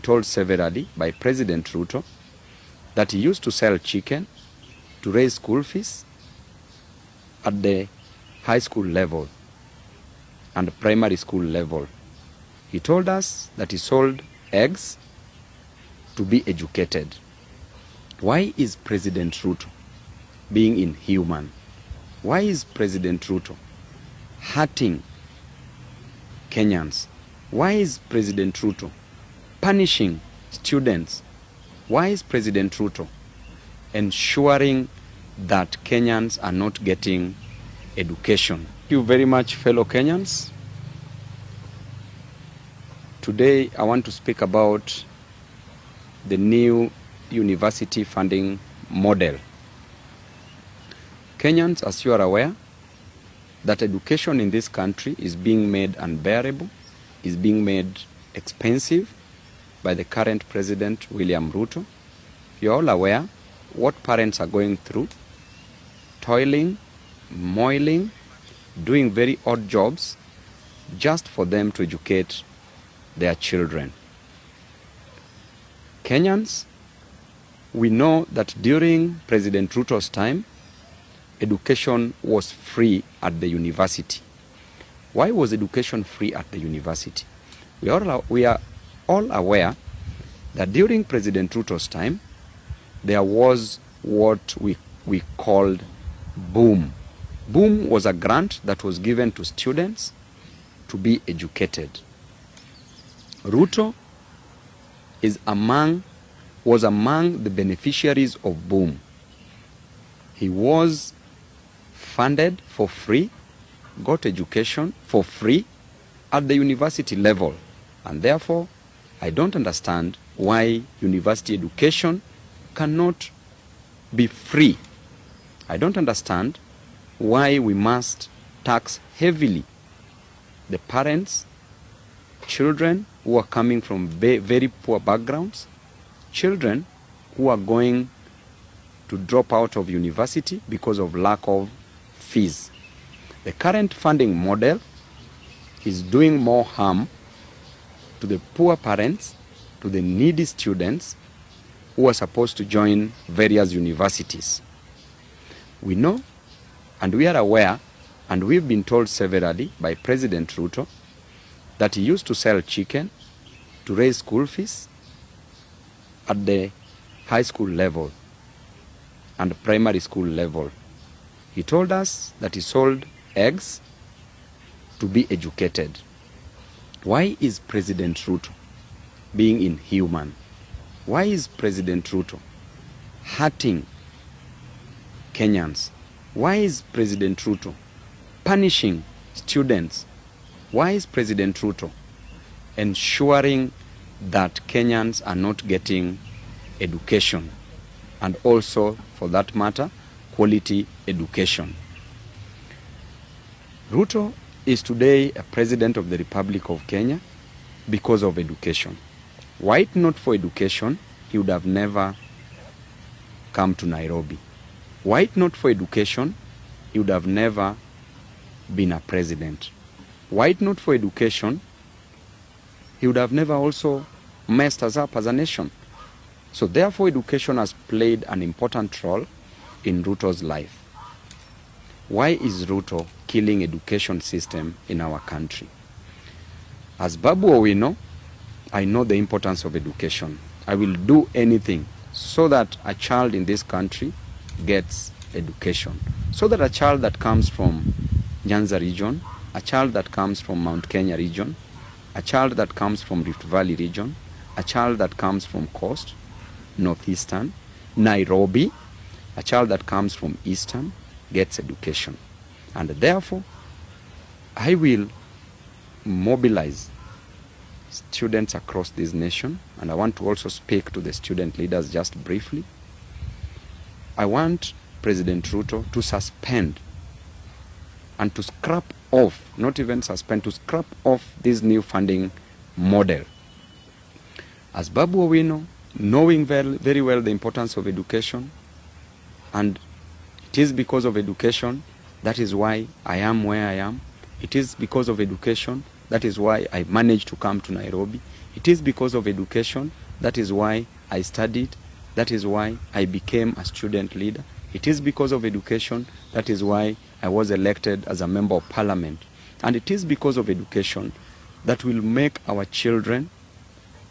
Told severally by President Ruto that he used to sell chicken to raise school fees at the high school level and primary school level. He told us that he sold eggs to be educated. Why is President Ruto being inhuman? Why is President Ruto hurting Kenyans? Why is President Ruto punishing students? Why is President Ruto ensuring that Kenyans are not getting education? Thank you very much, fellow Kenyans. Today I want to speak about the new university funding model. Kenyans, as you are aware, that education in this country is being made unbearable, is being made expensive by the current President William Ruto. You're all aware what parents are going through, toiling, moiling, doing very odd jobs just for them to educate their children. Kenyans, we know that during President Ruto's time, education was free at the university. Why was education free at the university? We are all aware that during President Ruto's time, there was what we called boom. Boom was a grant that was given to students to be educated. Ruto was among the beneficiaries of boom. He was funded for free, got education for free at the university level, and therefore I don't understand why university education cannot be free. I don't understand why we must tax heavily the parents, children who are coming from very poor backgrounds, children who are going to drop out of university because of lack of fees. The current funding model is doing more harm to the poor parents, to the needy students who are supposed to join various universities. We know and we are aware, and we've been told severally by President Ruto that he used to sell chicken to raise school fees at the high school level and primary school level. He told us that he sold eggs to be educated. Why is President Ruto being inhuman? Why is President Ruto hurting Kenyans? Why is President Ruto punishing students? Why is President Ruto ensuring that Kenyans are not getting education, and also, for that matter, quality education? Ruto is today a president of the Republic of Kenya because of education. Were it not for education, he would have never come to Nairobi. Were it not for education, he would have never been a president. Were it not for education, he would have never also messed us up as a nation. So therefore, education has played an important role in Ruto's life. Why is Ruto killing education system in our country? As Babu Owino, I know the importance of education. I will do anything so that a child in this country gets education. So that a child that comes from Nyanza region, a child that comes from Mount Kenya region, a child that comes from Rift Valley region, a child that comes from Coast, Northeastern, Nairobi, a child that comes from Eastern gets education. And therefore, I will mobilize students across this nation, and I want to also speak to the student leaders just briefly. I want President Ruto to suspend and to scrap off, not even suspend, to scrap off this new funding model. As Babu Owino, knowing very well the importance of education, and it is because of education, that is why I am where I am. It is because of education, that is why I managed to come to Nairobi. It is because of education. That is why I studied. That is why I became a student leader. It is because of education. That is why I was elected as a member of parliament. And it is because of education that will make our children,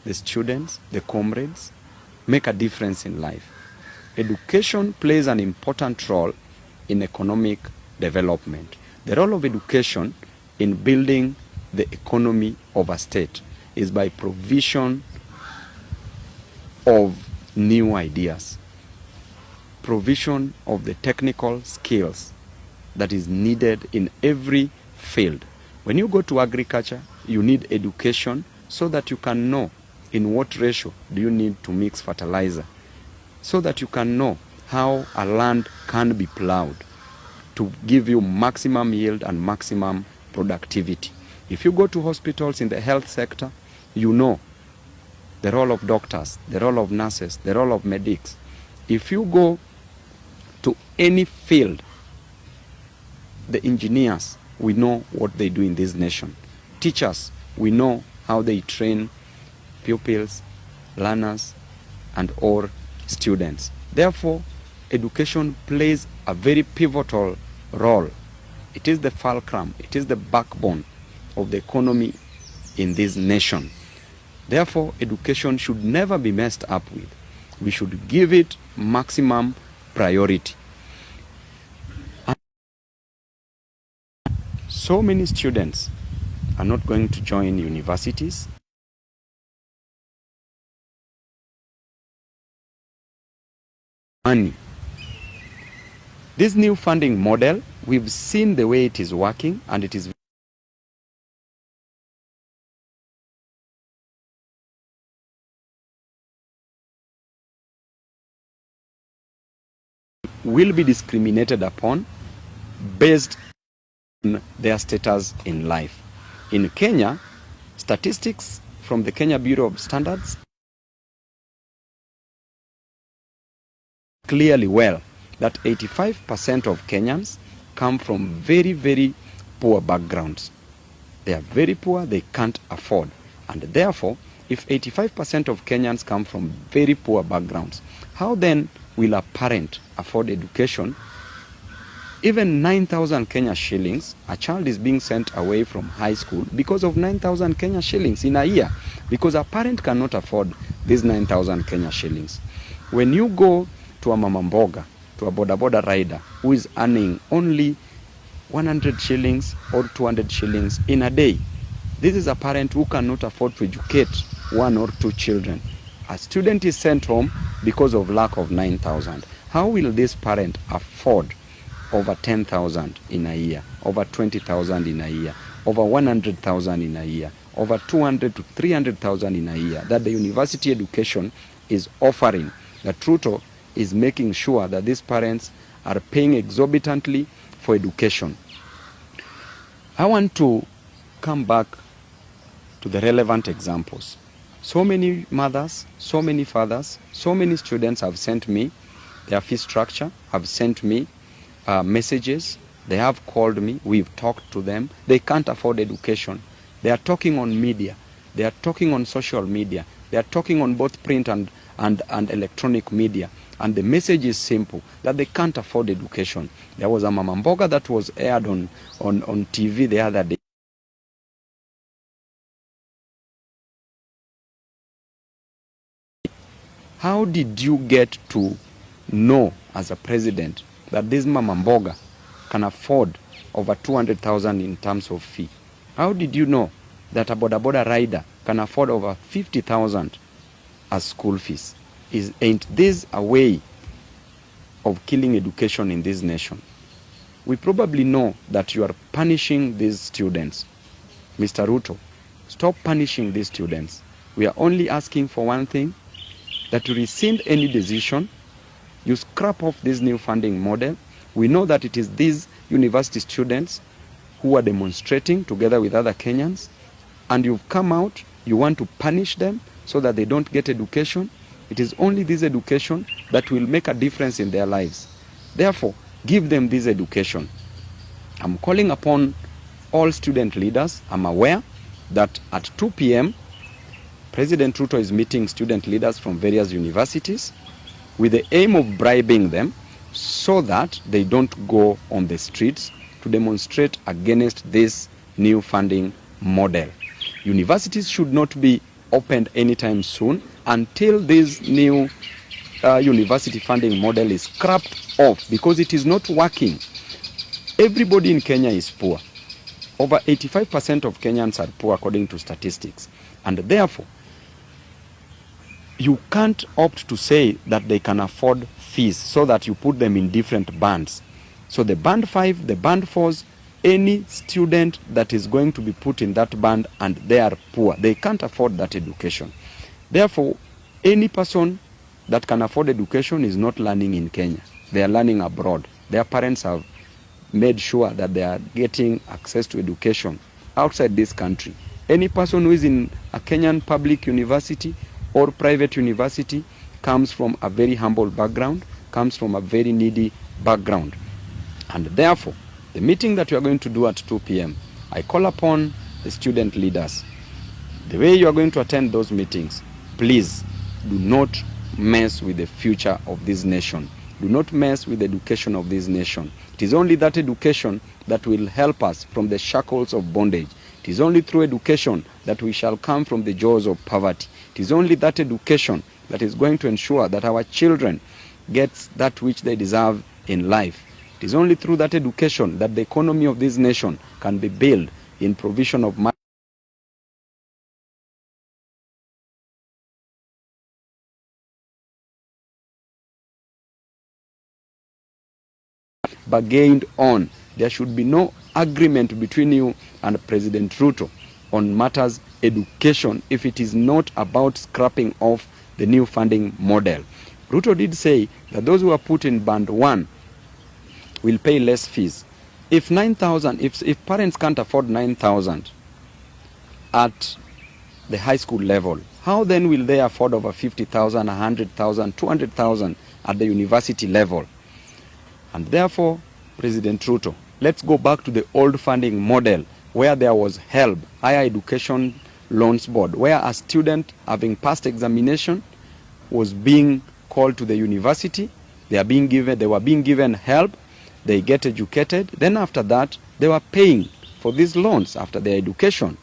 the students, the comrades, make a difference in life. Education plays an important role in economic development. The role of education in building the economy of a state is by provision of new ideas, provision of the technical skills that is needed in every field. When you go to agriculture, you need education so that you can know in what ratio do you need to mix fertilizer, so that you can know how a land can be plowed to give you maximum yield and maximum productivity. If you go to hospitals in the health sector, you know the role of doctors, the role of nurses, the role of medics. If you go to any field, the engineers, we know what they do in this nation. Teachers, we know how they train pupils, learners, and all students. Therefore, education plays a very pivotal role. It is the fulcrum, it is the backbone of the economy in this nation. Therefore, education should never be messed up with. We should give it maximum priority. And so many students are not going to join universities. Money. This new funding model, we've seen the way it is working, and it is will be discriminated upon based on their status in life. In Kenya, statistics from the Kenya Bureau of Standards clearly well that 85% of Kenyans come from very, very poor backgrounds. They are very poor, they can't afford. And therefore, if 85% of Kenyans come from very poor backgrounds, how then will a parent afford education? Even 9,000 Kenya shillings, a child is being sent away from high school because of 9,000 Kenya shillings in a year, because a parent cannot afford these 9,000 Kenya shillings. When you go to a mama mboga, to a boda boda rider who is earning only 100 shillings or 200 shillings in a day, this is a parent who cannot afford to educate one or two children. A student is sent home because of lack of 9,000. How will this parent afford over 10,000 in a year, over 20,000 in a year, over 100,000 in a year, over 200 to 300,000 in a year that the university education is offering? That Ruto is making sure that these parents are paying exorbitantly for education. I want to come back to the relevant examples. So many mothers, so many fathers, so many students have sent me their fee structure, have sent me messages. They have called me, we've talked to them. They can't afford education. They are talking on media. They are talking on social media. They are talking on both print and electronic media. And the message is simple, that they can't afford education. There was a mama mboga that was aired on TV the other day. How did you get to know as a president that this mama mboga can afford over 200,000 in terms of fee? How did you know that a boda boda rider can afford over 50,000 as school fees? Ain't this a way of killing education in this nation? We probably know that you are punishing these students. Mr. Ruto, stop punishing these students. We are only asking for one thing, that you rescind any decision, you scrap off this new funding model. We know that it is these university students who are demonstrating together with other Kenyans, and you've come out, you want to punish them so that they don't get education. It is only this education that will make a difference in their lives. Therefore, give them this education. I'm calling upon all student leaders. I'm aware that at 2 p.m., President Ruto is meeting student leaders from various universities with the aim of bribing them so that they don't go on the streets to demonstrate against this new funding model. Universities should not be opened anytime soon until this new university funding model is scrapped off, because it is not working. Everybody in Kenya is poor. Over 85% of Kenyans are poor according to statistics. And therefore, you can't opt to say that they can afford fees so that you put them in different bands. So the band 5, the band 4s, any student that is going to be put in that band and they are poor, they can't afford that education. Therefore, any person that can afford education is not learning in Kenya. They are learning abroad. Their parents have made sure that they are getting access to education outside this country. Any person who is in a Kenyan public university or private university comes from a very humble background, comes from a very needy background. And therefore, the meeting that we are going to do at 2 p.m., I call upon the student leaders. The way you are going to attend those meetings, please do not mess with the future of this nation. Do not mess with the education of this nation. It is only that education that will help us from the shackles of bondage. It is only through education that we shall come from the jaws of poverty. It is only that education that is going to ensure that our children get that which they deserve in life. It is only through that education that the economy of this nation can be built in provision of money, bargained on. There should be no agreement between you and President Ruto on matters education if it is not about scrapping off the new funding model. Ruto did say that those who are put in band 1 will pay less fees. If 9,000, if parents can't afford 9,000 at the high school level, how then will they afford over 50,000, 100,000, 200,000 at the university level? And therefore, President Ruto, let's go back to the old funding model where there was HELB, Higher Education Loans Board, where a student having passed examination was being called to the university. They were being given help. They get educated. Then after that, they were paying for these loans after their education.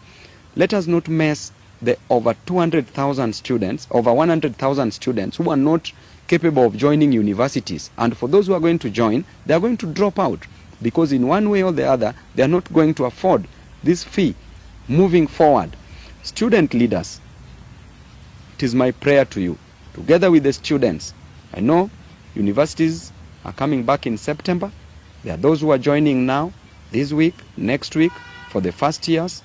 Let us not mess the over 200,000 students, over 100,000 students who are not capable of joining universities. And for those who are going to join, they are going to drop out because in one way or the other, they are not going to afford this fee moving forward. Student leaders, it is my prayer to you, together with the students. I know universities are coming back in September. There are those who are joining now, this week, next week, for the first years.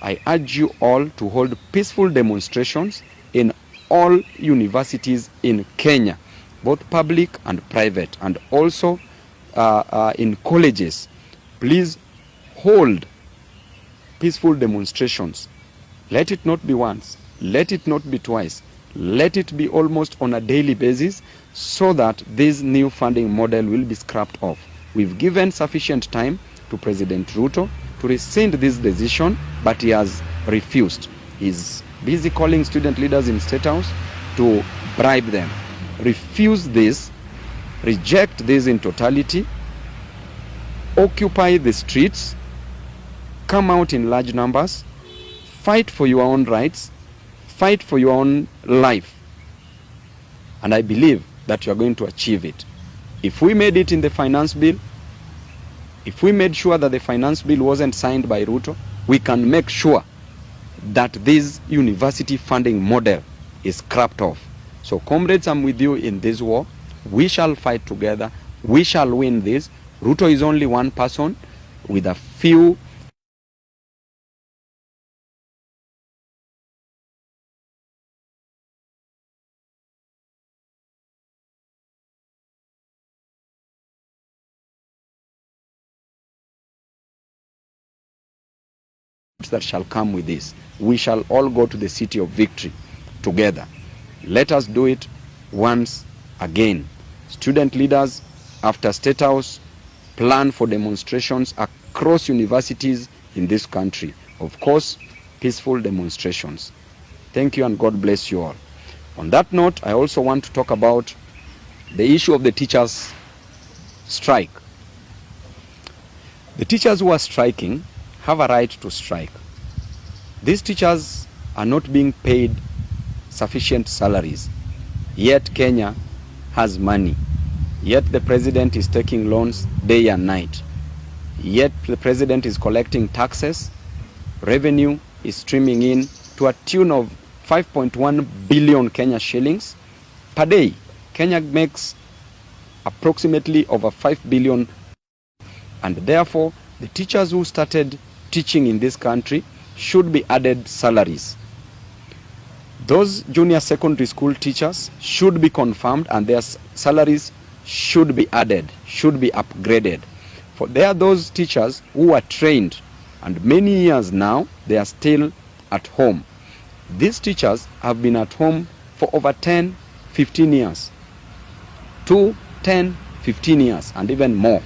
I urge you all to hold peaceful demonstrations in all universities in Kenya, both public and private, and also in colleges. Please hold peaceful demonstrations. Let it not be once, let it not be twice, let it be almost on a daily basis so that this new funding model will be scrapped off. We've given sufficient time to President Ruto to rescind this decision, but he has refused. He's busy calling student leaders in State House to bribe them. Refuse this, reject this in totality, occupy the streets, come out in large numbers, fight for your own rights, fight for your own life. And I believe that you are going to achieve it. If we made it in the finance bill, if we made sure that the finance bill wasn't signed by Ruto, we can make sure that this university funding model is scrapped off. So comrades, I'm with you in this war. We shall fight together. We shall win this. Ruto is only one person with a few that shall come with this. We shall all go to the city of victory together. Let us do it once again. Student leaders, after State House, plan for demonstrations across universities in this country. Of course, peaceful demonstrations. Thank you and God bless you all. On that note, I also want to talk about the issue of the teachers' strike. The teachers who are striking have a right to strike. These teachers are not being paid sufficient salaries, yet Kenya has money, yet the president is taking loans day and night, yet the president is collecting taxes, revenue is streaming in to a tune of 5.1 billion Kenya shillings per day. Kenya makes approximately over 5 billion, and therefore the teachers who started teaching in this country should be added salaries. Those junior secondary school teachers should be confirmed and their salaries should be added, should be upgraded. For there are those teachers who are trained and many years now they are still at home. These teachers have been at home for over 10, 15 years. 10, 15 years and even more.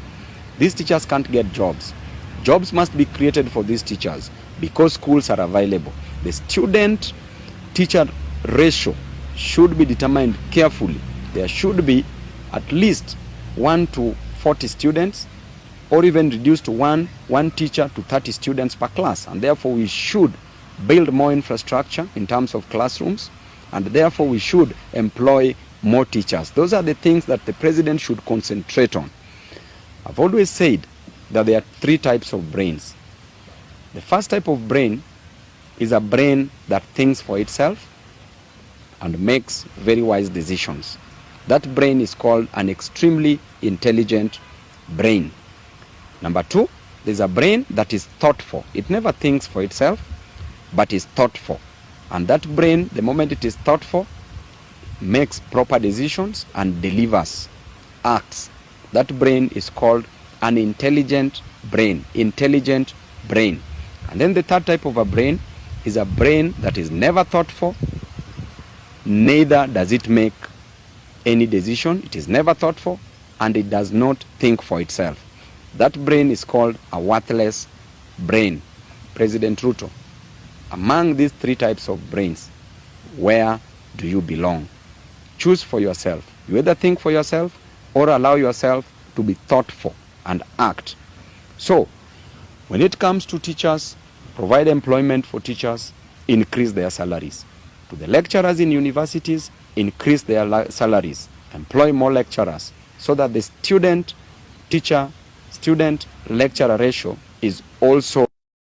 These teachers can't get jobs. Jobs must be created for these teachers because schools are available. The student-teacher ratio should be determined carefully. There should be at least 1 to 40 students, or even reduced to one teacher to 30 students per class. And therefore we should build more infrastructure in terms of classrooms, and therefore we should employ more teachers. Those are the things that the president should concentrate on. I've always said that there are 3 types of brains. The first type of brain is a brain that thinks for itself and makes very wise decisions. That brain is called an extremely intelligent brain. Number 2, there's a brain that is thoughtful. It never thinks for itself, but is thoughtful. And that brain, the moment it is thoughtful, makes proper decisions and delivers acts. That brain is called an intelligent brain. Intelligent brain. And then the third type of a brain is a brain that is never thoughtful, neither does it make any decision. It is never thoughtful and it does not think for itself. That brain is called a worthless brain. President Ruto, among these 3 types of brains, where do you belong? Choose for yourself. You either think for yourself or allow yourself to be thoughtful and act. So, when it comes to teachers, provide employment for teachers, increase their salaries. To the lecturers in universities, increase their salaries. Employ more lecturers so that the student-lecturer ratio is also